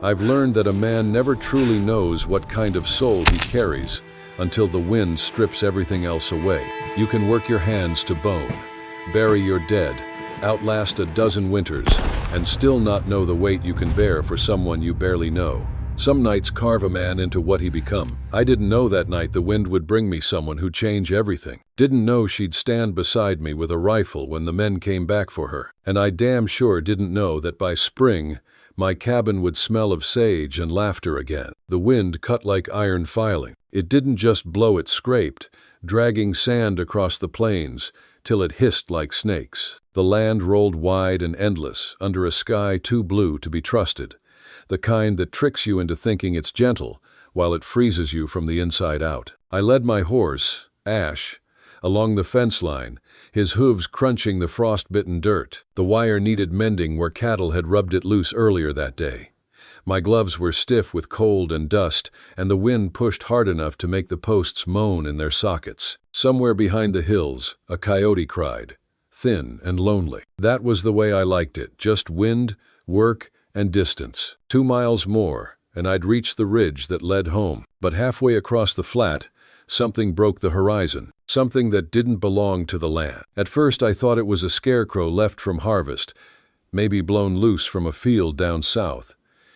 I've learned that a man never truly knows what kind of soul he carries until the wind strips everything else away. You can work your hands to bone, bury your dead, outlast a dozen winters, and still not know the weight you can bear for someone you barely know. Some nights carve a man into what he become. I didn't know that night the wind would bring me someone who'd change everything. Didn't know she'd stand beside me with a rifle when the men came back for her. And I damn sure didn't know that by spring, my cabin would smell of sage and laughter again. The wind cut like iron filing. It didn't just blow, it scraped, dragging sand across the plains, till it hissed like snakes. The land rolled wide and endless, under a sky too blue to be trusted. The kind that tricks you into thinking it's gentle, while it freezes you from the inside out. I led my horse, Ash, along the fence line, his hooves crunching the frost-bitten dirt. The wire needed mending where cattle had rubbed it loose earlier that day. My gloves were stiff with cold and dust, and the wind pushed hard enough to make the posts moan in their sockets. Somewhere behind the hills, a coyote cried, thin and lonely. That was the way I liked it, just wind, work, and distance. 2 miles more, and I'd reach the ridge that led home. But halfway across the flat, something broke the horizon, something that didn't belong to the land. At first I thought it was a scarecrow left from harvest, maybe blown loose from a field down south.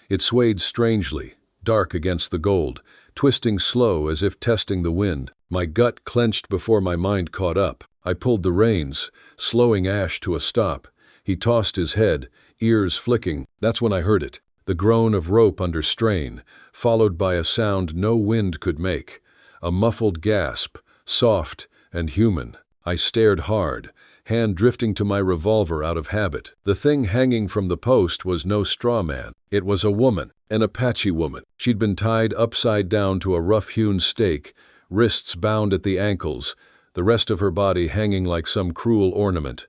It swayed strangely, dark against the gold, twisting slow as if testing the wind. My gut clenched before my mind caught up. I pulled the reins, slowing Ash to a stop. He tossed his head, ears flicking. That's when I heard it. The groan of rope under strain, followed by a sound no wind could make. A muffled gasp, soft and human. I stared hard, hand drifting to my revolver out of habit. The thing hanging from the post was no straw man. It was a woman, an Apache woman. She'd been tied upside down to a rough-hewn stake, wrists bound at the ankles, the rest of her body hanging like some cruel ornament.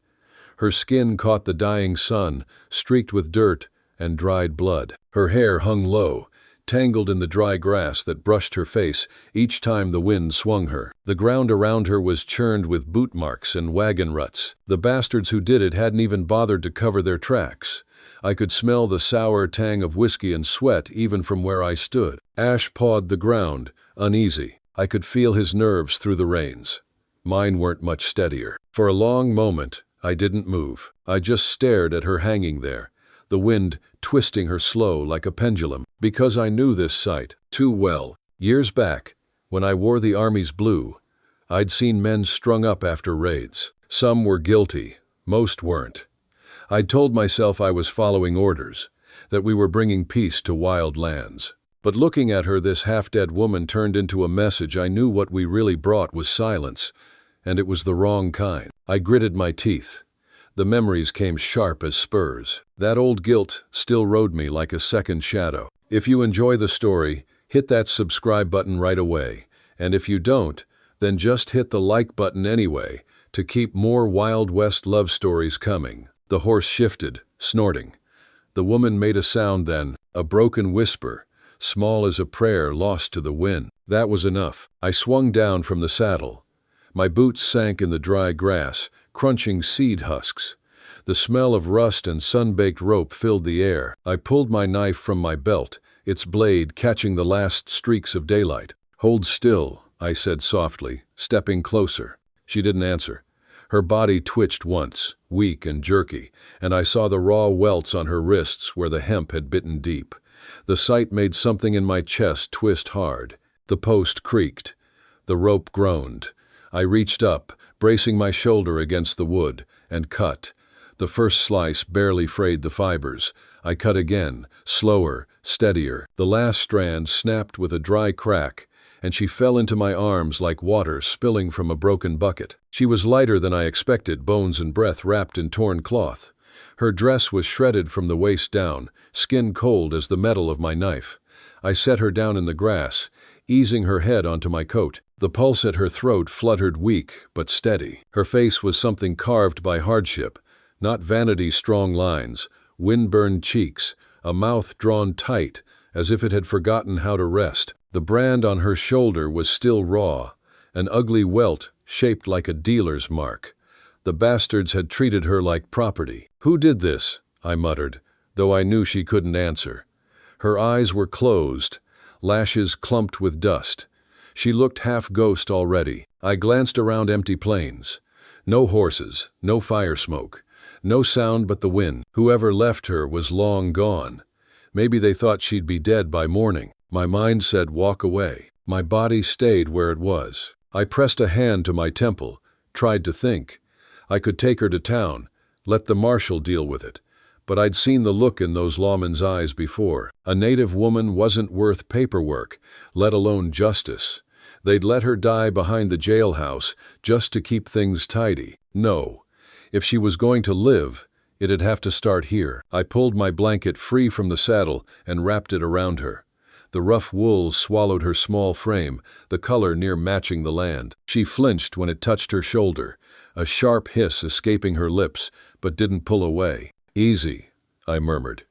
Her skin caught the dying sun, streaked with dirt and dried blood. Her hair hung low, tangled in the dry grass that brushed her face each time the wind swung her. The ground around her was churned with boot marks and wagon ruts. The bastards who did it hadn't even bothered to cover their tracks. I could smell the sour tang of whiskey and sweat even from where I stood. Ash pawed the ground, uneasy. I could feel his nerves through the reins. Mine weren't much steadier. For a long moment, I didn't move. I just stared at her hanging there, the wind twisting her slow like a pendulum. Because I knew this sight too well. Years back, when I wore the Army's blue, I'd seen men strung up after raids. Some were guilty, most weren't. I'd told myself I was following orders, that we were bringing peace to wild lands. But looking at her, this half-dead woman turned into a message. I knew what we really brought was silence, and it was the wrong kind. I gritted my teeth. The memories came sharp as spurs. That old guilt still rode me like a second shadow. If you enjoy the story, hit that subscribe button right away. And if you don't, then just hit the like button anyway to keep more Wild West love stories coming. The horse shifted, snorting. The woman made a sound then, a broken whisper, small as a prayer lost to the wind. That was enough. I swung down from the saddle. My boots sank in the dry grass, crunching seed husks. The smell of rust and sun-baked rope filled the air. I pulled my knife from my belt, its blade catching the last streaks of daylight. "Hold still," I said softly, stepping closer. She didn't answer. Her body twitched once, weak and jerky, and I saw the raw welts on her wrists where the hemp had bitten deep. The sight made something in my chest twist hard. The post creaked. The rope groaned. I reached up, bracing my shoulder against the wood, and cut. The first slice barely frayed the fibers. I cut again, slower, steadier. The last strand snapped with a dry crack, and she fell into my arms like water spilling from a broken bucket. She was lighter than I expected, bones and breath wrapped in torn cloth. Her dress was shredded from the waist down, skin cold as the metal of my knife. I set her down in the grass, easing her head onto my coat. The pulse at her throat fluttered weak but steady. Her face was something carved by hardship, not vanity's strong lines, wind-burned cheeks, a mouth drawn tight as if it had forgotten how to rest. The brand on her shoulder was still raw, an ugly welt shaped like a dealer's mark. The bastards had treated her like property. "Who did this?" I muttered, though I knew she couldn't answer. Her eyes were closed, lashes clumped with dust. She looked half ghost already. I glanced around empty plains. No horses, no fire smoke, no sound but the wind. Whoever left her was long gone. Maybe they thought she'd be dead by morning. My mind said walk away. My body stayed where it was. I pressed a hand to my temple, tried to think. I could take her to town, let the marshal deal with it. But I'd seen the look in those lawmen's eyes before. A native woman wasn't worth paperwork, let alone justice. They'd let her die behind the jailhouse just to keep things tidy. No. If she was going to live, it'd have to start here. I pulled my blanket free from the saddle and wrapped it around her. The rough wool swallowed her small frame, the color near matching the land. She flinched when it touched her shoulder, a sharp hiss escaping her lips, but didn't pull away. "Easy," I murmured.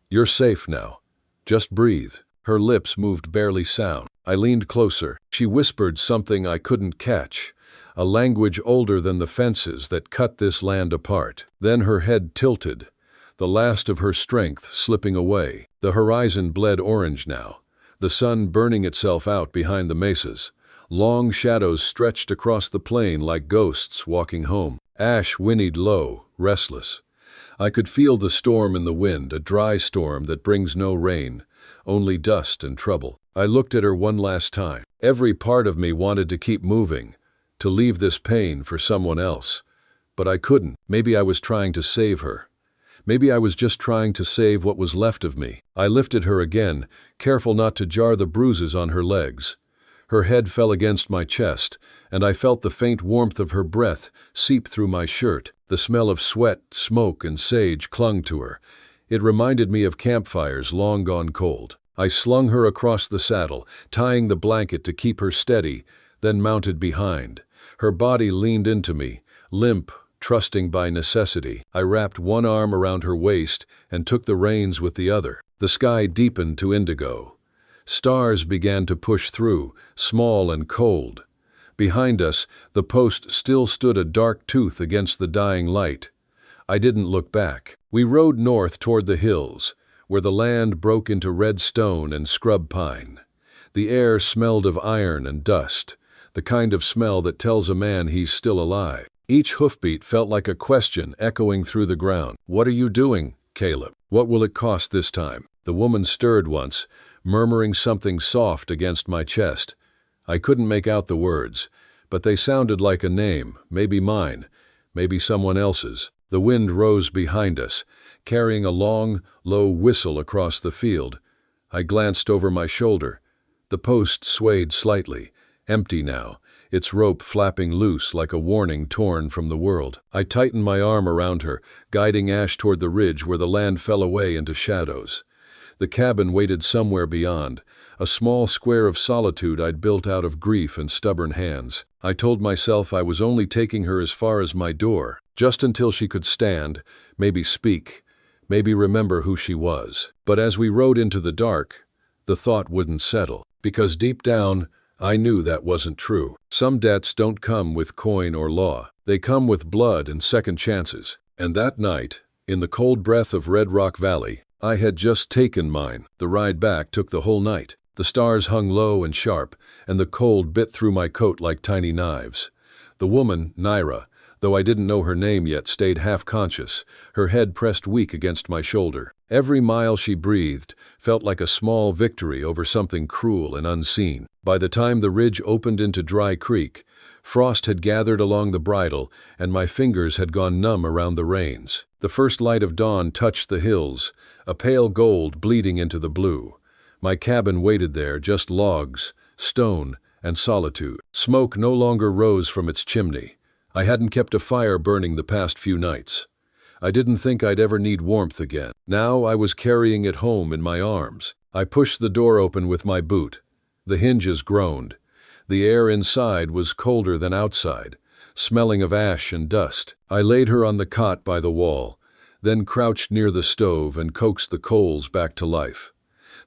"You're safe now. Just breathe." Her lips moved barely sound. I leaned closer. She whispered something I couldn't catch, a language older than the fences that cut this land apart. Then her head tilted, the last of her strength slipping away. The horizon bled orange now, the sun burning itself out behind the mesas. Long shadows stretched across the plain like ghosts walking home. Ash whinnied low, restless. I could feel the storm in the wind, a dry storm that brings no rain, only dust and trouble. I looked at her one last time. Every part of me wanted to keep moving, to leave this pain for someone else. But I couldn't. Maybe I was trying to save her. Maybe I was just trying to save what was left of me. I lifted her again, careful not to jar the bruises on her legs. Her head fell against my chest, and I felt the faint warmth of her breath seep through my shirt. The smell of sweat, smoke, and sage clung to her. It reminded me of campfires long gone cold. I slung her across the saddle, tying the blanket to keep her steady, then mounted behind. Her body leaned into me, limp, trusting by necessity. I wrapped one arm around her waist and took the reins with the other. The sky deepened to indigo. Stars began to push through, small and cold. Behind us, the post still stood a dark tooth against the dying light. I didn't look back. We rode north toward the hills, where the land broke into red stone and scrub pine. The air smelled of iron and dust, the kind of smell that tells a man he's still alive. Each hoofbeat felt like a question echoing through the ground. "What are you doing, Caleb? What will it cost this time?" The woman stirred once, murmuring something soft against my chest. I couldn't make out the words, but they sounded like a name, maybe mine, maybe someone else's. The wind rose behind us, carrying a long, low whistle across the field. I glanced over my shoulder. The post swayed slightly, empty now, its rope flapping loose like a warning torn from the world. I tightened my arm around her, guiding Ash toward the ridge where the land fell away into shadows. The cabin waited somewhere beyond, a small square of solitude I'd built out of grief and stubborn hands. I told myself I was only taking her as far as my door, just until she could stand, maybe speak, maybe remember who she was. But as we rode into the dark, the thought wouldn't settle, because deep down, I knew that wasn't true. Some debts don't come with coin or law. They come with blood and second chances. And that night, in the cold breath of Red Rock Valley, I had just taken mine. The ride back took the whole night. The stars hung low and sharp, and the cold bit through my coat like tiny knives. The woman, Naira, though I didn't know her name yet, stayed half-conscious, her head pressed weak against my shoulder. Every mile she breathed felt like a small victory over something cruel and unseen. By the time the ridge opened into Dry Creek, frost had gathered along the bridle, and my fingers had gone numb around the reins. The first light of dawn touched the hills, a pale gold bleeding into the blue. My cabin waited there, just logs, stone, and solitude. Smoke no longer rose from its chimney. I hadn't kept a fire burning the past few nights. I didn't think I'd ever need warmth again. Now I was carrying it home in my arms. I pushed the door open with my boot. The hinges groaned. The air inside was colder than outside, smelling of ash and dust. I laid her on the cot by the wall, then crouched near the stove and coaxed the coals back to life.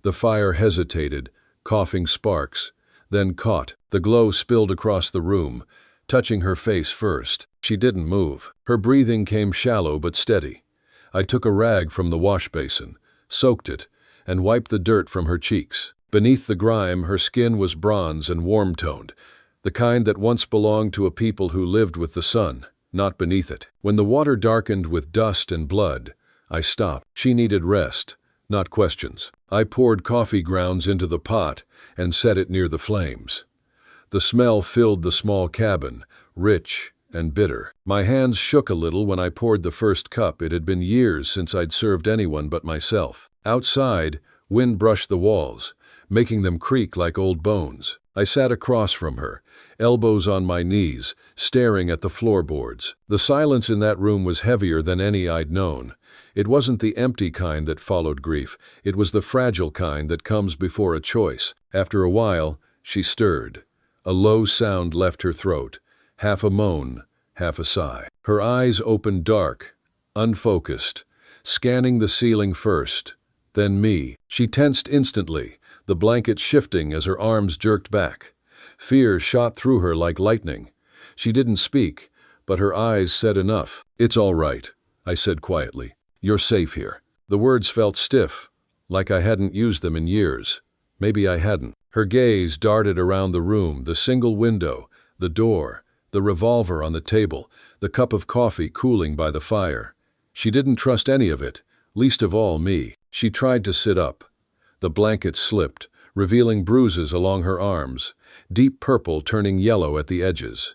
The fire hesitated, coughing sparks, then caught. The glow spilled across the room, touching her face first. She didn't move. Her breathing came shallow but steady. I took a rag from the wash basin, soaked it, and wiped the dirt from her cheeks. Beneath the grime, her skin was bronze and warm-toned, the kind that once belonged to a people who lived with the sun, not beneath it. When the water darkened with dust and blood, I stopped. She needed rest, not questions. I poured coffee grounds into the pot and set it near the flames. The smell filled the small cabin, rich and bitter. My hands shook a little when I poured the first cup. It had been years since I'd served anyone but myself. Outside, wind brushed the walls, making them creak like old bones. I sat across from her, elbows on my knees, staring at the floorboards. The silence in that room was heavier than any I'd known. It wasn't the empty kind that followed grief. It was the fragile kind that comes before a choice. After a while, she stirred. A low sound left her throat, half a moan, half a sigh. Her eyes opened dark, unfocused, scanning the ceiling first, then me. She tensed instantly, the blanket shifting as her arms jerked back. Fear shot through her like lightning. She didn't speak, but her eyes said enough. "It's all right," I said quietly. "You're safe here." The words felt stiff, like I hadn't used them in years. Maybe I hadn't. Her gaze darted around the room, the single window, the door, the revolver on the table, the cup of coffee cooling by the fire. She didn't trust any of it, least of all me. She tried to sit up. The blanket slipped, revealing bruises along her arms, deep purple turning yellow at the edges.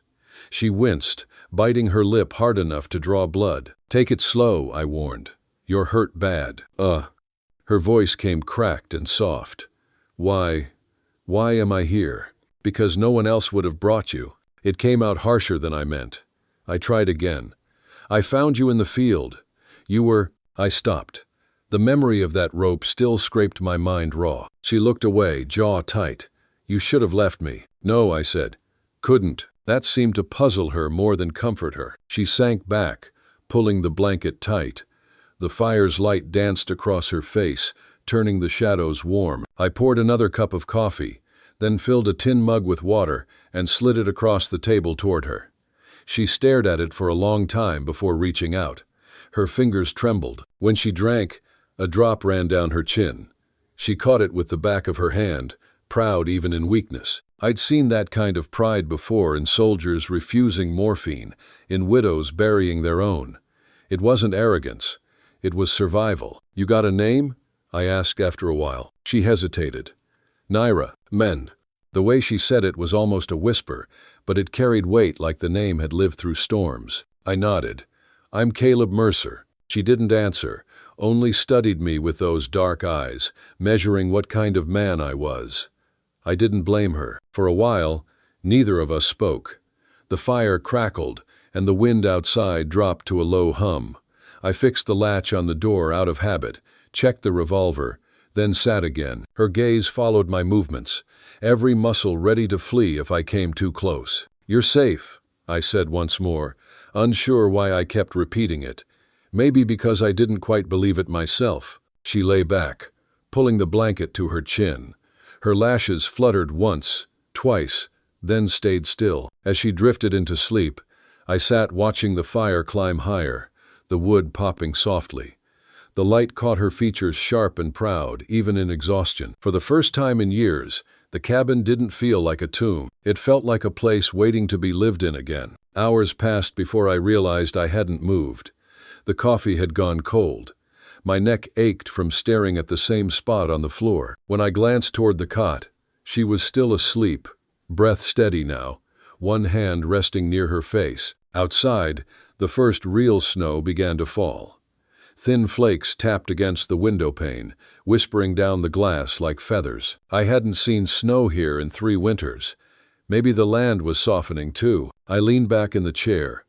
She winced, biting her lip hard enough to draw blood. "Take it slow," I warned. "You're hurt bad." Her voice came cracked and soft. Why am I here?" "Because no one else would have brought you." It came out harsher than I meant. I tried again. "I found you in the field. You were—" I stopped. The memory of that rope still scraped my mind raw. She looked away, jaw tight. "You should have left me." "No," I said. "Couldn't." That seemed to puzzle her more than comfort her. She sank back, pulling the blanket tight. The fire's light danced across her face, turning the shadows warm. I poured another cup of coffee, then filled a tin mug with water and slid it across the table toward her. She stared at it for a long time before reaching out. Her fingers trembled. When she drank, a drop ran down her chin. She caught it with the back of her hand, proud even in weakness. I'd seen that kind of pride before in soldiers refusing morphine, in widows burying their own. It wasn't arrogance. It was survival. "You got a name?" I asked after a while. She hesitated. "Naira, men." The way she said it was almost a whisper, but it carried weight like the name had lived through storms. I nodded. "I'm Caleb Mercer." She didn't answer, only studied me with those dark eyes, measuring what kind of man I was. I didn't blame her. For a while, neither of us spoke. The fire crackled, and the wind outside dropped to a low hum. I fixed the latch on the door out of habit, checked the revolver, then sat again. Her gaze followed my movements, every muscle ready to flee if I came too close. "You're safe," I said once more, unsure why I kept repeating it. Maybe because I didn't quite believe it myself. She lay back, pulling the blanket to her chin. Her lashes fluttered once, twice, then stayed still. As she drifted into sleep, I sat watching the fire climb higher, the wood popping softly. The light caught her features sharp and proud, even in exhaustion. For the first time in years, the cabin didn't feel like a tomb. It felt like a place waiting to be lived in again. Hours passed before I realized I hadn't moved. The coffee had gone cold. My neck ached from staring at the same spot on the floor. When I glanced toward the cot, she was still asleep, breath steady now, one hand resting near her face. Outside, the first real snow began to fall. Thin flakes tapped against the window pane, whispering down the glass like feathers. I hadn't seen snow here in 3 winters. Maybe the land was softening too. I leaned back in the chair,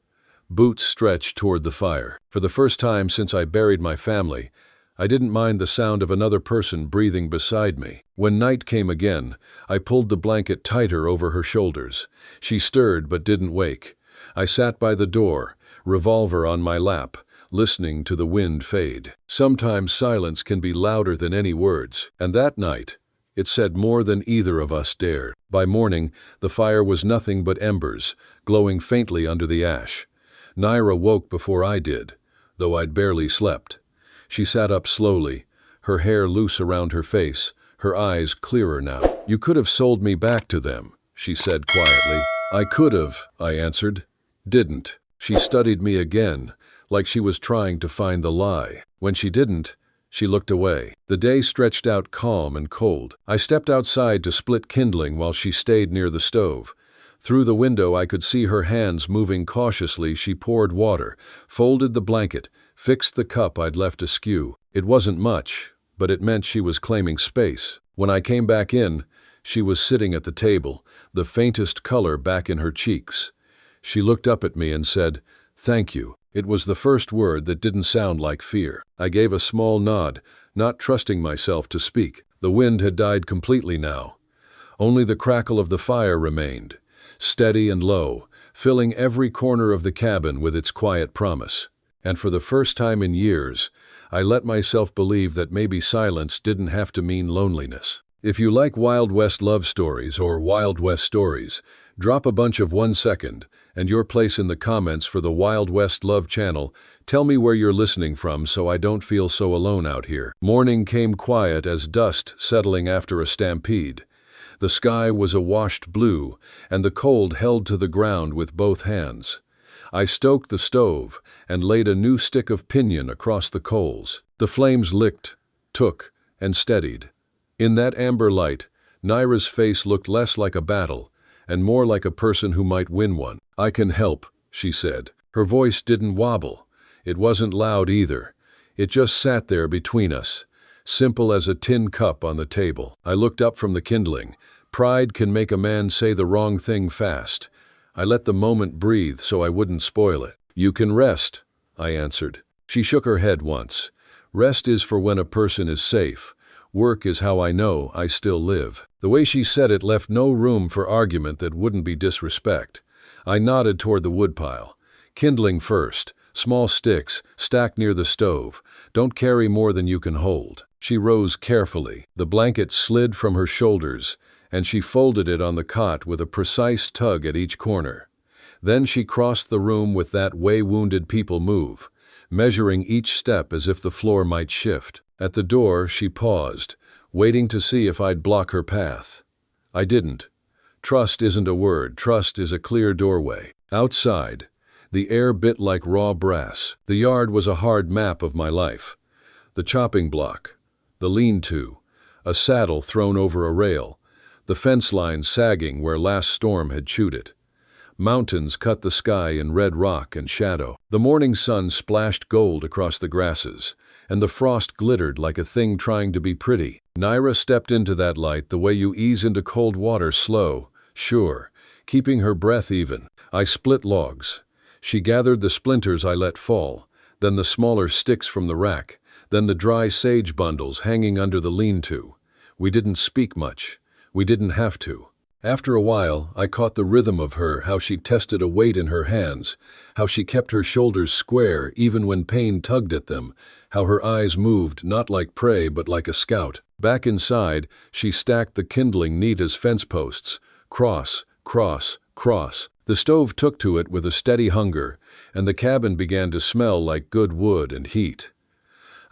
boots stretched toward the fire. For the first time since I buried my family, I didn't mind the sound of another person breathing beside me. When night came again, I pulled the blanket tighter over her shoulders. She stirred but didn't wake. I sat by the door, revolver on my lap, listening to the wind fade. Sometimes silence can be louder than any words, and that night, it said more than either of us dared. By morning, the fire was nothing but embers, glowing faintly under the ash. Naira woke before I did, though I'd barely slept. She sat up slowly, her hair loose around her face, her eyes clearer now. "You could have sold me back to them," she said quietly. "I could have," I answered. "Didn't." She studied me again, like she was trying to find the lie. When she didn't, she looked away. The day stretched out calm and cold. I stepped outside to split kindling while she stayed near the stove. Through the window I could see her hands moving cautiously. She poured water, folded the blanket, fixed the cup I'd left askew. It wasn't much, but it meant she was claiming space. When I came back in, she was sitting at the table, the faintest color back in her cheeks. She looked up at me and said, "Thank you." It was the first word that didn't sound like fear. I gave a small nod, not trusting myself to speak. The wind had died completely now. Only the crackle of the fire remained, steady and low, filling every corner of the cabin with its quiet promise. And for the first time in years, I let myself believe that maybe silence didn't have to mean loneliness. If you like Wild West love stories or Wild West stories, drop a bunch of 1 second and your place in the comments for the Wild West Love channel. Tell me where you're listening from so I don't feel so alone out here. Morning came quiet as dust settling after a stampede. The sky was a washed blue, and the cold held to the ground with both hands. I stoked the stove and laid a new stick of pinyon across the coals. The flames licked, took, and steadied. In that amber light, Naira's face looked less like a battle and more like a person who might win one. "I can help," she said. Her voice didn't wobble. It wasn't loud either. It just sat there between us, simple as a tin cup on the table. I looked up from the kindling. Pride can make a man say the wrong thing fast. I let the moment breathe so I wouldn't spoil it. "You can rest," I answered. She shook her head once. "Rest is for when a person is safe. Work is how I know I still live." The way she said it left no room for argument that wouldn't be disrespect. I nodded toward the woodpile. "Kindling first. Small sticks, stacked near the stove. Don't carry more than you can hold." She rose carefully. The blanket slid from her shoulders, and she folded it on the cot with a precise tug at each corner. Then she crossed the room with that way wounded people move, measuring each step as if the floor might shift. At the door, she paused, waiting to see if I'd block her path. I didn't. Trust isn't a word. Trust is a clear doorway. Outside, the air bit like raw brass. The yard was a hard map of my life. The chopping block, the lean-to, a saddle thrown over a rail, the fence line sagging where last storm had chewed it. Mountains cut the sky in red rock and shadow. The morning sun splashed gold across the grasses, and the frost glittered like a thing trying to be pretty. Naira stepped into that light the way you ease into cold water, slow, sure, keeping her breath even. I split logs. She gathered the splinters I let fall, then the smaller sticks from the rack, then the dry sage bundles hanging under the lean-to. We didn't speak much. We didn't have to. After a while, I caught the rhythm of her, how she tested a weight in her hands, how she kept her shoulders square even when pain tugged at them, how her eyes moved not like prey but like a scout. Back inside, she stacked the kindling neat as fence posts. Cross, cross, cross. The stove took to it with a steady hunger, and the cabin began to smell like good wood and heat.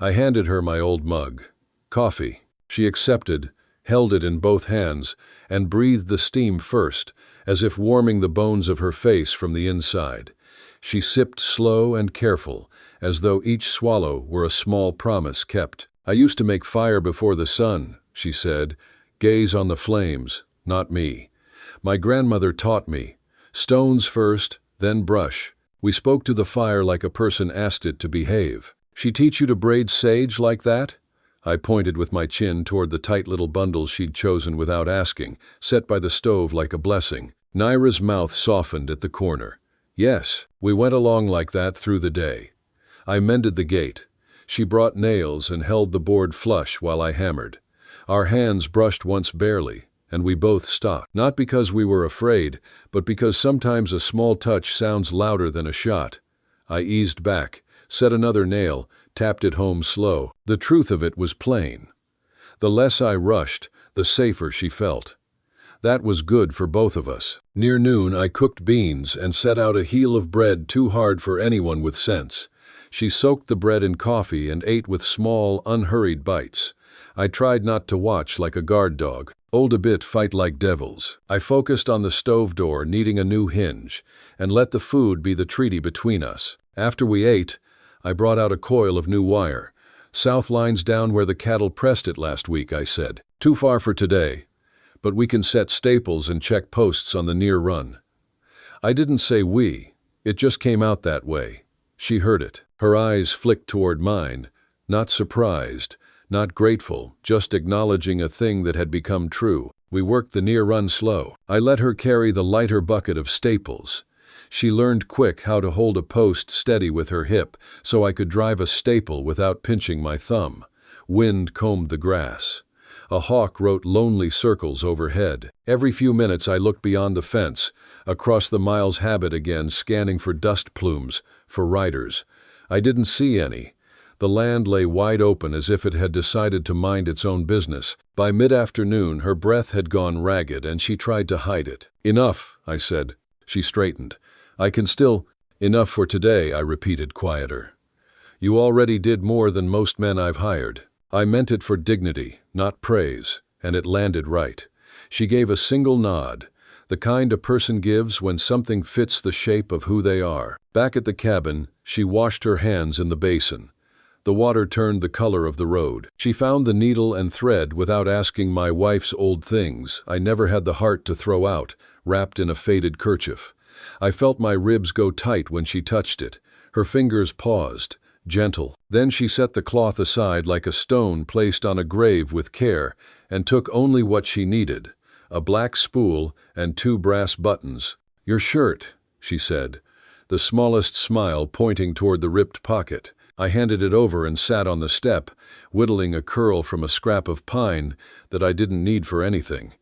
I handed her my old mug. Coffee. She accepted, held it in both hands, and breathed the steam first, as if warming the bones of her face from the inside. She sipped slow and careful, as though each swallow were a small promise kept. "I used to make fire before the sun," she said. "Gaze on the flames, not me. My grandmother taught me. Stones first, then brush. We spoke to the fire like a person asked it to behave." "She teach you to braid sage like that?" I pointed with my chin toward the tight little bundles she'd chosen without asking, set by the stove like a blessing. Naira's mouth softened at the corner. "Yes, we went along like that through the day. I mended the gate. She brought nails and held the board flush while I hammered. Our hands brushed once barely, and we both stopped. Not because we were afraid, but because sometimes a small touch sounds louder than a shot. I eased back, set another nail, tapped it home slow. The truth of it was plain. The less I rushed, the safer she felt. That was good for both of us. Near noon, I cooked beans and set out a heel of bread too hard for anyone with sense. She soaked the bread in coffee and ate with small, unhurried bites. I tried not to watch like a guard dog. Old a bit fight like devils. I focused on the stove door needing a new hinge, and let the food be the treaty between us. After we ate, I brought out a coil of new wire. South line's down where the cattle pressed it last week, I said. Too far for today, but we can set staples and check posts on the near run. I didn't say we, it just came out that way. She heard it. Her eyes flicked toward mine, not surprised, not grateful, just acknowledging a thing that had become true. We worked the near run slow. I let her carry the lighter bucket of staples. She learned quick how to hold a post steady with her hip so I could drive a staple without pinching my thumb. Wind combed the grass. A hawk wrote lonely circles overhead. Every few minutes I looked beyond the fence, across the miles habit again, scanning for dust plumes, for riders. I didn't see any. The land lay wide open as if it had decided to mind its own business. By mid-afternoon, her breath had gone ragged and she tried to hide it. Enough, I said. She straightened. I can still— Enough for today, I repeated quieter. You already did more than most men I've hired. I meant it for dignity, not praise, and it landed right. She gave a single nod, the kind a person gives when something fits the shape of who they are. Back at the cabin, she washed her hands in the basin. The water turned the color of the road. She found the needle and thread without asking my wife's old things I never had the heart to throw out, wrapped in a faded kerchief. I felt my ribs go tight when she touched it. Her fingers paused, gentle. Then she set the cloth aside like a stone placed on a grave with care, and took only what she needed, a black spool and 2 brass buttons. Your shirt, she said, the smallest smile pointing toward the ripped pocket. I handed it over and sat on the step, whittling a curl from a scrap of pine that I didn't need for anything.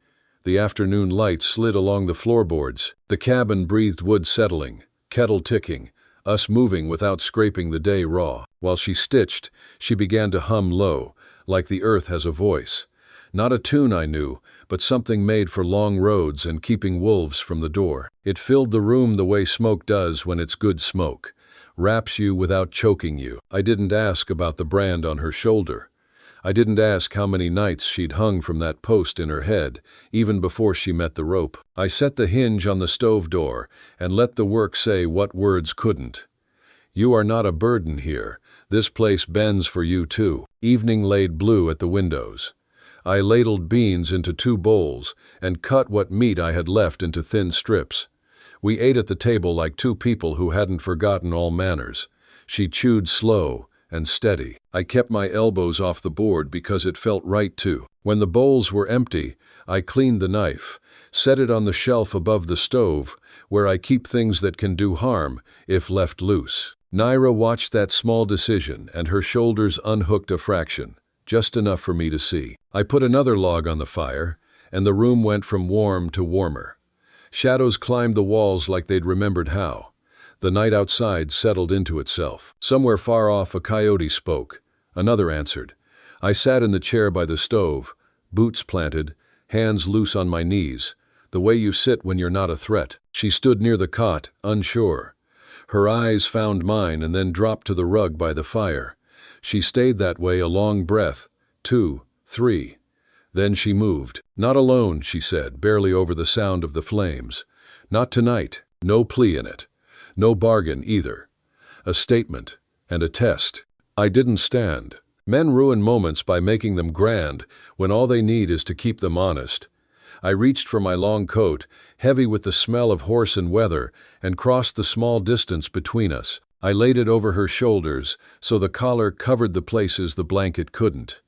The afternoon light slid along the floorboards. The cabin breathed wood settling, kettle ticking, us moving without scraping the day raw. While she stitched, she began to hum low, like the earth has a voice. Not a tune I knew, but something made for long roads and keeping wolves from the door. It filled the room the way smoke does when it's good smoke. Wraps you without choking you. I didn't ask about the brand on her shoulder. I didn't ask how many nights she'd hung from that post in her head, even before she met the rope. I set the hinge on the stove door and let the work say what words couldn't. You are not a burden here. This place bends for you too. Evening laid blue at the windows. I ladled beans into 2 bowls and cut what meat I had left into thin strips. We ate at the table like 2 people who hadn't forgotten all manners. She chewed slow and steady. I kept my elbows off the board because it felt right to. When the bowls were empty, I cleaned the knife, set it on the shelf above the stove, where I keep things that can do harm if left loose. Naira watched that small decision, and her shoulders unhooked a fraction, just enough for me to see. I put another log on the fire, and the room went from warm to warmer. Shadows climbed the walls like they'd remembered how. The night outside settled into itself. Somewhere far off, a coyote spoke. Another answered. I sat in the chair by the stove, boots planted, hands loose on my knees, the way you sit when you're not a threat. She stood near the cot, unsure. Her eyes found mine and then dropped to the rug by the fire. She stayed that way a long breath, 2, 3. Then she moved. Not alone, she said, barely over the sound of the flames. Not tonight. No plea in it. No bargain either. A statement and a test. I didn't stand. Men ruin moments by making them grand when all they need is to keep them honest. I reached for my long coat, heavy with the smell of horse and weather, and crossed the small distance between us. I laid it over her shoulders so the collar covered the places the blanket couldn't.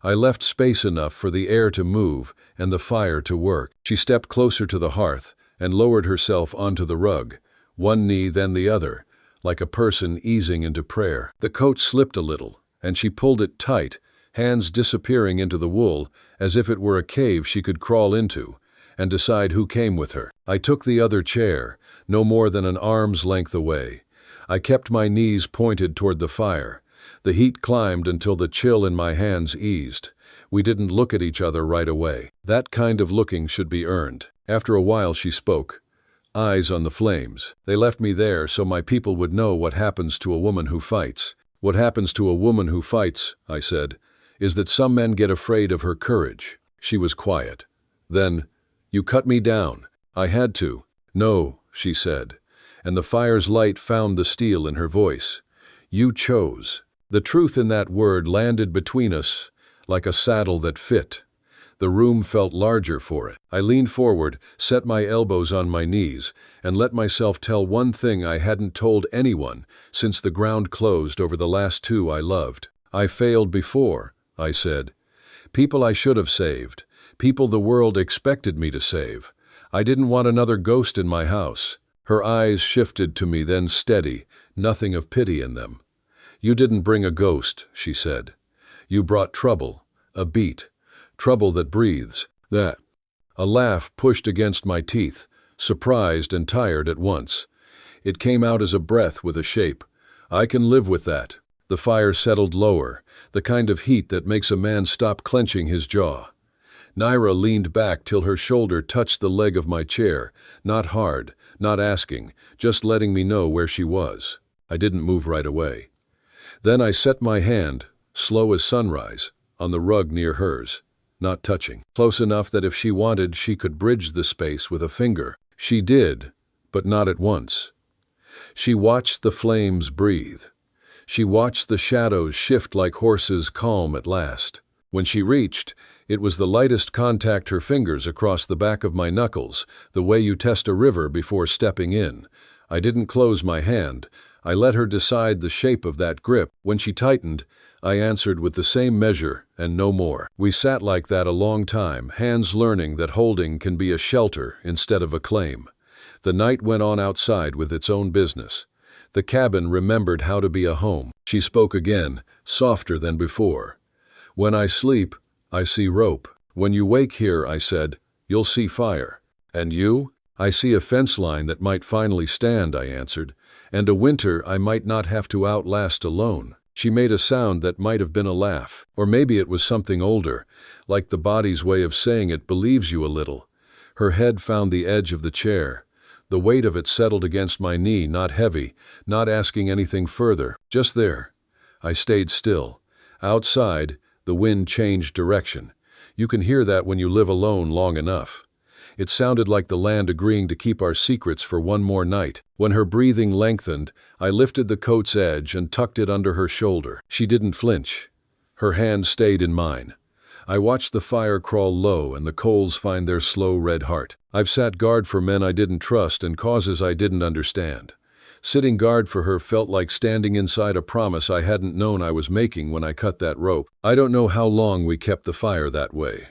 I left space enough for the air to move and the fire to work. She stepped closer to the hearth and lowered herself onto the rug, one knee then the other, like a person easing into prayer. The coat slipped a little, and she pulled it tight, hands disappearing into the wool as if it were a cave she could crawl into and decide who came with her. I took the other chair, no more than an arm's length away. I kept my knees pointed toward the fire. The heat climbed until the chill in my hands eased. We didn't look at each other right away. That kind of looking should be earned. After a while she spoke. eyes on the flames. They left me there so my people would know what happens to a woman who fights. What happens to a woman who fights, I said, is that some men get afraid of her courage. She was quiet. Then, you cut me down. I had to. No, she said, and the fire's light found the steel in her voice. You chose. The truth in that word landed between us like a saddle that fit. The room felt larger for it. I leaned forward, set my elbows on my knees, and let myself tell one thing I hadn't told anyone since the ground closed over the last two I loved. I failed before, I said. People I should have saved. People the world expected me to save. I didn't want another ghost in my house. Her eyes shifted to me, then steady, nothing of pity in them. You didn't bring a ghost, she said. You brought trouble, a beat. Trouble that breathes, that. A laugh pushed against my teeth, surprised and tired at once. It came out as a breath with a shape. I can live with that. The fire settled lower, the kind of heat that makes a man stop clenching his jaw. Naira leaned back till her shoulder touched the leg of my chair, not hard, not asking, just letting me know where she was. I didn't move right away. Then I set my hand, slow as sunrise, on the rug near hers. Not touching. Close enough that if she wanted, she could bridge the space with a finger. She did, but not at once. She watched the flames breathe. She watched the shadows shift like horses calm at last. When she reached, it was the lightest contact her fingers across the back of my knuckles, the way you test a river before stepping in. I didn't close my hand. I let her decide the shape of that grip. When she tightened, I answered with the same measure and no more. We sat like that a long time, hands learning that holding can be a shelter instead of a claim. The night went on outside with its own business. The cabin remembered how to be a home. She spoke again, softer than before. When I sleep, I see rope. When you wake here, I said, you'll see fire. And you? I see a fence line that might finally stand, I answered, and a winter I might not have to outlast alone. She made a sound that might have been a laugh, or maybe it was something older, like the body's way of saying it believes you a little. Her head found the edge of the chair. The weight of it settled against my knee, not heavy, not asking anything further, just there. I stayed still. Outside, the wind changed direction. You can hear that when you live alone long enough. It sounded like the land agreeing to keep our secrets for one more night. When her breathing lengthened, I lifted the coat's edge and tucked it under her shoulder. She didn't flinch. Her hand stayed in mine. I watched the fire crawl low and the coals find their slow red heart. I've sat guard for men I didn't trust and causes I didn't understand. Sitting guard for her felt like standing inside a promise I hadn't known I was making when I cut that rope. I don't know how long we kept the fire that way.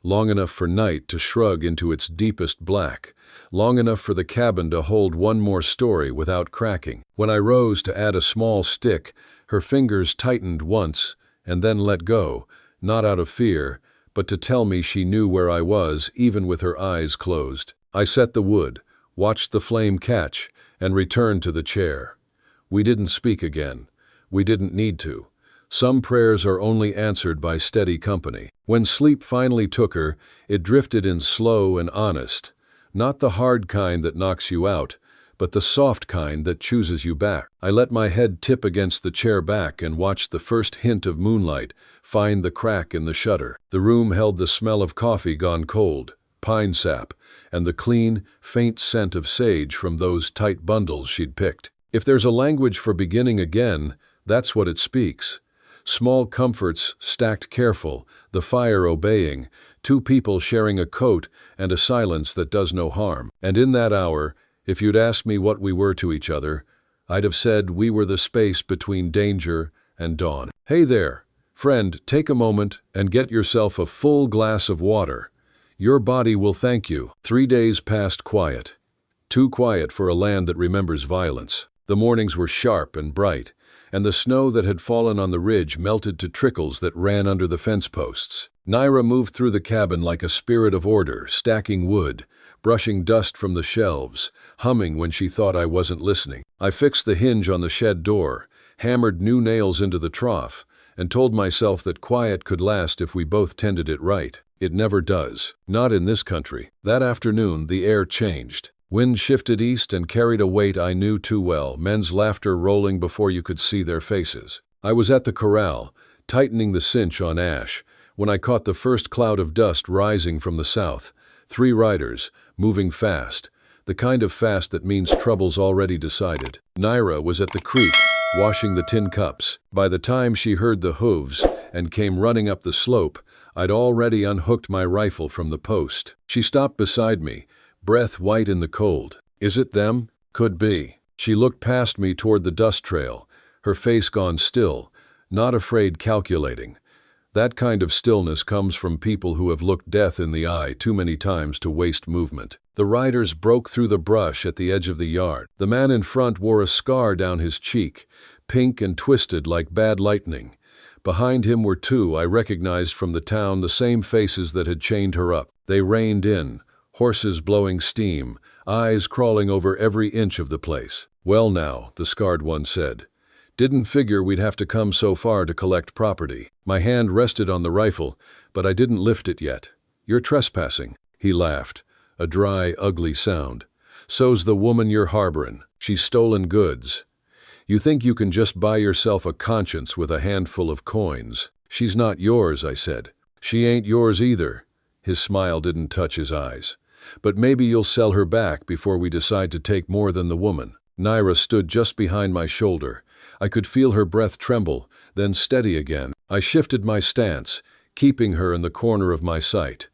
Long enough for night to shrug into its deepest black, long enough for the cabin to hold one more story without cracking. When I rose to add a small stick, her fingers tightened once and then let go, not out of fear, but to tell me she knew where I was even with her eyes closed. I set the wood, watched the flame catch, and returned to the chair. We didn't speak again. We didn't need to. Some prayers are only answered by steady company. When sleep finally took her, it drifted in slow and honest, not the hard kind that knocks you out, but the soft kind that chooses you back. I let my head tip against the chair back and watched the first hint of moonlight find the crack in the shutter. The room held the smell of coffee gone cold, pine sap, and the clean, faint scent of sage from those tight bundles she'd picked. If there's a language for beginning again, that's what it speaks. Small comforts stacked careful, the fire obeying, two people sharing a coat and a silence that does no harm. And in that hour, if you'd asked me what we were to each other, I'd have said we were the space between danger and dawn. Hey there, friend, take a moment and get yourself a full glass of water. Your body will thank you. 3 days passed quiet. Too quiet for a land that remembers violence. The mornings were sharp and bright, and the snow that had fallen on the ridge melted to trickles that ran under the fence posts. Naira moved through the cabin like a spirit of order, stacking wood, brushing dust from the shelves, humming when she thought I wasn't listening. I fixed the hinge on the shed door, hammered new nails into the trough, and told myself that quiet could last if we both tended it right. It never does. Not in this country. That afternoon, the air changed. Wind shifted east and carried a weight I knew too well, men's laughter rolling before you could see their faces. I was at the corral, tightening the cinch on Ash, when I caught the first cloud of dust rising from the south. 3 riders, moving fast, the kind of fast that means trouble's already decided. Naira was at the creek, washing the tin cups. By the time she heard the hooves and came running up the slope, I'd already unhooked my rifle from the post. She stopped beside me, breath white in the cold. Is it them? Could be. She looked past me toward the dust trail, her face gone still, not afraid, calculating. That kind of stillness comes from people who have looked death in the eye too many times to waste movement. The riders broke through the brush at the edge of the yard. The man in front wore a scar down his cheek, pink and twisted like bad lightning. Behind him were 2 I recognized from the town, the same faces that had chained her up. They reined in, horses blowing steam, eyes crawling over every inch of the place. Well now, the scarred one said. Didn't figure we'd have to come so far to collect property. My hand rested on the rifle, but I didn't lift it yet. You're trespassing, he laughed, a dry, ugly sound. So's the woman you're harboring. She's stolen goods. You think you can just buy yourself a conscience with a handful of coins. She's not yours, I said. She ain't yours either. His smile didn't touch his eyes. But maybe you'll sell her back before we decide to take more than the woman. Naira stood just behind my shoulder. I could feel her breath tremble, then steady again. I shifted my stance, keeping her in the corner of my sight.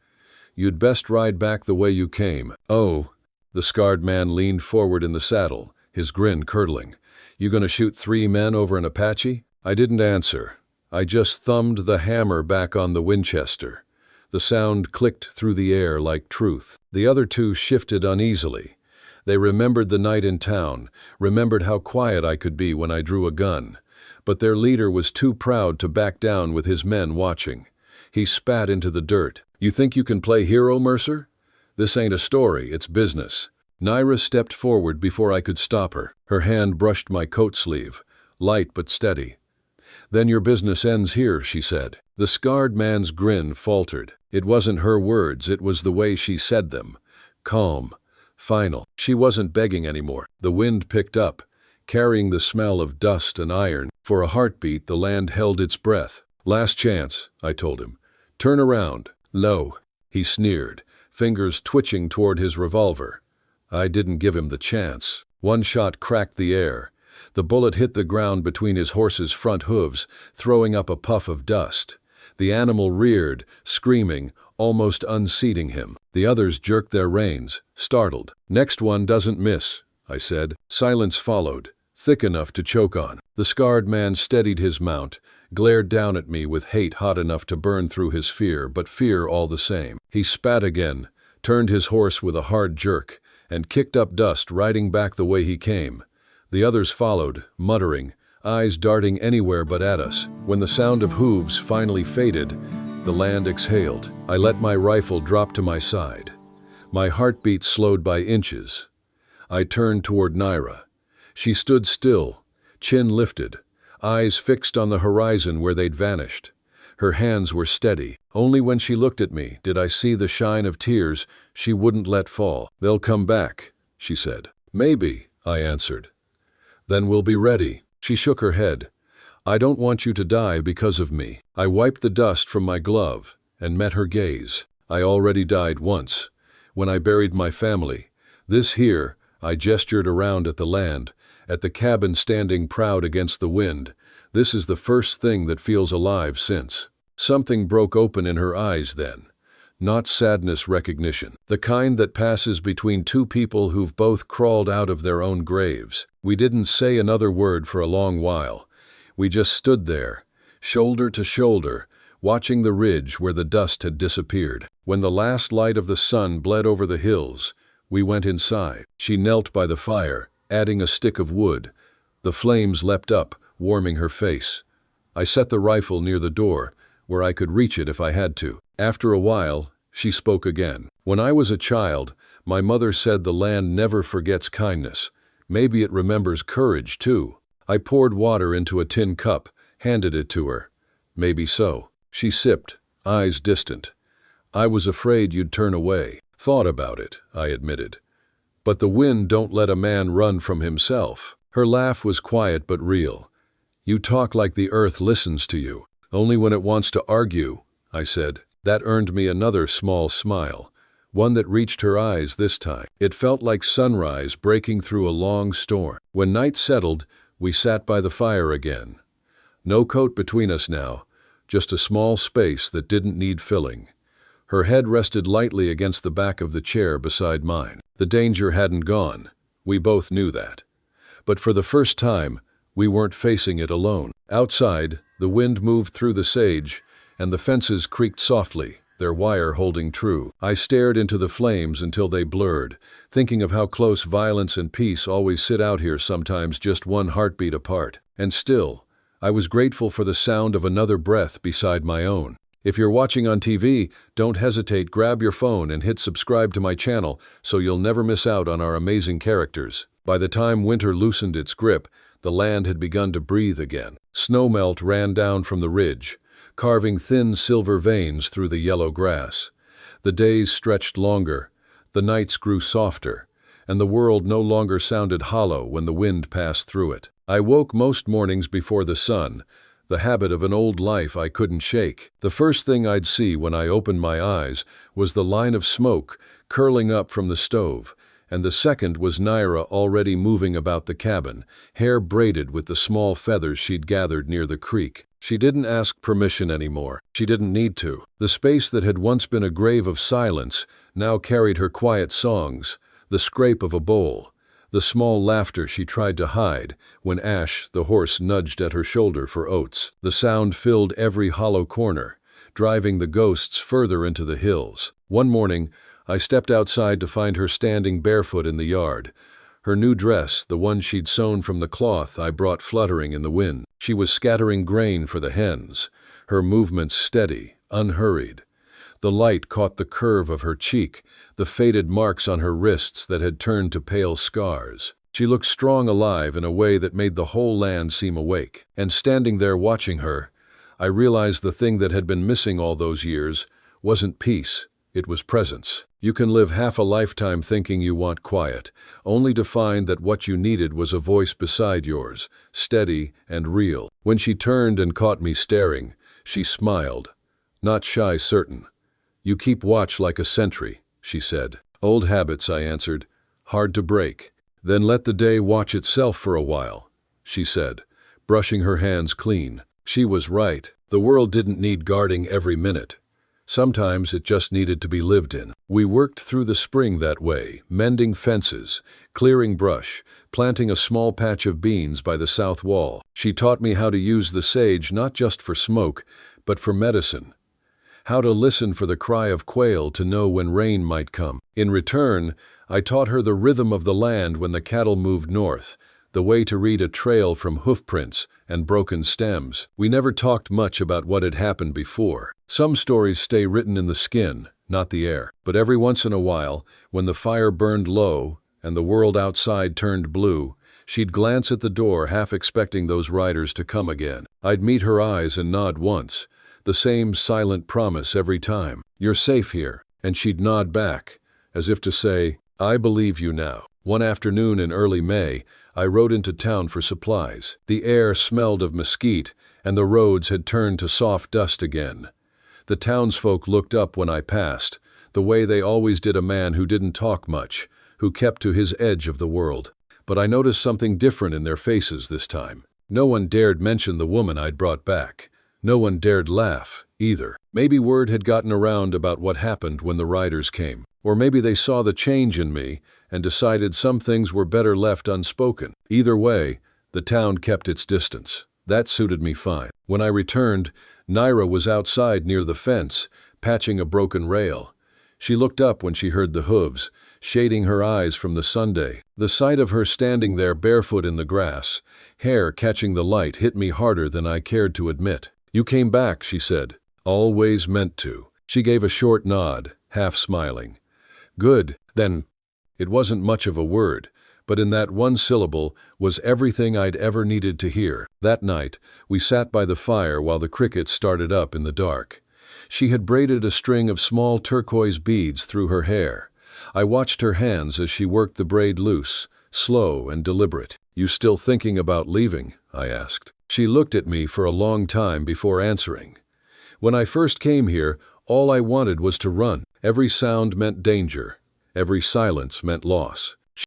You'd best ride back the way you came. Oh, the scarred man leaned forward in the saddle, his grin curdling. You gonna shoot 3 men over an Apache? I didn't answer. I just thumbed the hammer back on the Winchester. The sound clicked through the air like truth. The other 2 shifted uneasily. They remembered the night in town, remembered how quiet I could be when I drew a gun. But their leader was too proud to back down with his men watching. He spat into the dirt. You think you can play hero, Mercer? This ain't a story, it's business. Naira stepped forward before I could stop her. Her hand brushed my coat sleeve, light but steady. Then your business ends here, she said. The scarred man's grin faltered. It wasn't her words, it was the way she said them. Calm. Final. She wasn't begging anymore. The wind picked up, carrying the smell of dust and iron. For a heartbeat, the land held its breath. Last chance, I told him. Turn around. No. He sneered, fingers twitching toward his revolver. I didn't give him the chance. One shot cracked the air. The bullet hit the ground between his horse's front hooves, throwing up a puff of dust. The animal reared, screaming, almost unseating him. The others jerked their reins, startled. Next one doesn't miss, I said. Silence followed, thick enough to choke on. The scarred man steadied his mount, glared down at me with hate hot enough to burn through his fear, but fear all the same. He spat again, turned his horse with a hard jerk, and kicked up dust, riding back the way he came. The others followed, muttering, eyes darting anywhere but at us. When the sound of hooves finally faded, the land exhaled. I let my rifle drop to my side. My heartbeat slowed by inches. I turned toward Naira. She stood still, chin lifted, eyes fixed on the horizon where they'd vanished. Her hands were steady. Only when she looked at me did I see the shine of tears she wouldn't let fall. They'll come back, she said. Maybe, I answered. Then we'll be ready. She shook her head. I don't want you to die because of me. I wiped the dust from my glove and met her gaze. I already died once, when I buried my family. This here, I gestured around at the land, at the cabin standing proud against the wind. This is the first thing that feels alive since. Something broke open in her eyes then. Not sadness, recognition. The kind that passes between 2 people who've both crawled out of their own graves. We didn't say another word for a long while. We just stood there, shoulder to shoulder, watching the ridge where the dust had disappeared. When the last light of the sun bled over the hills, we went inside. She knelt by the fire, adding a stick of wood. The flames leapt up, warming her face. I set the rifle near the door, where I could reach it if I had to. After a while, she spoke again. When I was a child, my mother said the land never forgets kindness. Maybe it remembers courage, too. I poured water into a tin cup, handed it to her. Maybe so. She sipped, eyes distant. I was afraid you'd turn away. Thought about it, I admitted. But the wind don't let a man run from himself. Her laugh was quiet but real. You talk like the earth listens to you. Only when it wants to argue, I said. That earned me another small smile, one that reached her eyes this time. It felt like sunrise breaking through a long storm. When night settled, we sat by the fire again. No coat between us now, just a small space that didn't need filling. Her head rested lightly against the back of the chair beside mine. The danger hadn't gone. We both knew that. But for the first time, we weren't facing it alone. Outside, the wind moved through the sage, and the fences creaked softly, their wire holding true. I stared into the flames until they blurred, thinking of how close violence and peace always sit out here, sometimes just one heartbeat apart. And still, I was grateful for the sound of another breath beside my own. If you're watching on TV, don't hesitate, grab your phone and hit subscribe to my channel so you'll never miss out on our amazing characters. By the time winter loosened its grip, the land had begun to breathe again. Snowmelt ran down from the ridge, carving thin silver veins through the yellow grass. The days stretched longer, the nights grew softer, and the world no longer sounded hollow when the wind passed through it. I woke most mornings before the sun, the habit of an old life I couldn't shake. The first thing I'd see when I opened my eyes was the line of smoke curling up from the stove, and the second was Naira already moving about the cabin, hair braided with the small feathers she'd gathered near the creek. She didn't ask permission anymore. She didn't need to. The space that had once been a grave of silence now carried her quiet songs, the scrape of a bowl, the small laughter she tried to hide when Ash, the horse, nudged at her shoulder for oats. The sound filled every hollow corner, driving the ghosts further into the hills. One morning, I stepped outside to find her standing barefoot in the yard. Her new dress, the one she'd sewn from the cloth I brought fluttering in the wind. She was scattering grain for the hens, her movements steady, unhurried. The light caught the curve of her cheek, the faded marks on her wrists that had turned to pale scars. She looked strong, alive in a way that made the whole land seem awake. And standing there watching her, I realized the thing that had been missing all those years wasn't peace, it was presence. You can live half a lifetime thinking you want quiet, only to find that what you needed was a voice beside yours, steady and real. When she turned and caught me staring, she smiled, not shy, certain. You keep watch like a sentry, she said. Old habits, I answered, hard to break. Then let the day watch itself for a while, she said, brushing her hands clean. She was right. The world didn't need guarding every minute. Sometimes it just needed to be lived in. We worked through the spring that way, mending fences, clearing brush, planting a small patch of beans by the south wall. She taught me how to use the sage not just for smoke, but for medicine. How to listen for the cry of quail to know when rain might come. In return, I taught her the rhythm of the land when the cattle moved north, the way to read a trail from hoofprints and broken stems. We never talked much about what had happened before. Some stories stay written in the skin, not the air. But every once in a while, when the fire burned low and the world outside turned blue, she'd glance at the door, half expecting those riders to come again. I'd meet her eyes and nod once, the same silent promise every time. You're safe here. And she'd nod back, as if to say, I believe you now. One afternoon in early May, I rode into town for supplies. The air smelled of mesquite, and the roads had turned to soft dust again. The townsfolk looked up when I passed, the way they always did a man who didn't talk much, who kept to his edge of the world. But I noticed something different in their faces this time. No one dared mention the woman I'd brought back. No one dared laugh, either. Maybe word had gotten around about what happened when the riders came. Or maybe they saw the change in me and decided some things were better left unspoken. Either way, the town kept its distance. That suited me fine. When I returned, Naira was outside near the fence, patching a broken rail. She looked up when she heard the hooves, shading her eyes from the Sunday. The sight of her standing there barefoot in the grass, hair catching the light, hit me harder than I cared to admit. You came back, she said. Always meant to. She gave a short nod, half smiling. Good, then. It wasn't much of a word, but in that one syllable was everything I'd ever needed to hear. That night, we sat by the fire while the crickets started up in the dark. She had braided a string of small turquoise beads through her hair. I watched her hands as she worked the braid loose, slow and deliberate. "You still thinking about leaving?" I asked. She looked at me for a long time before answering. "When I first came here, all I wanted was to run. Every sound meant danger. Every silence meant loss.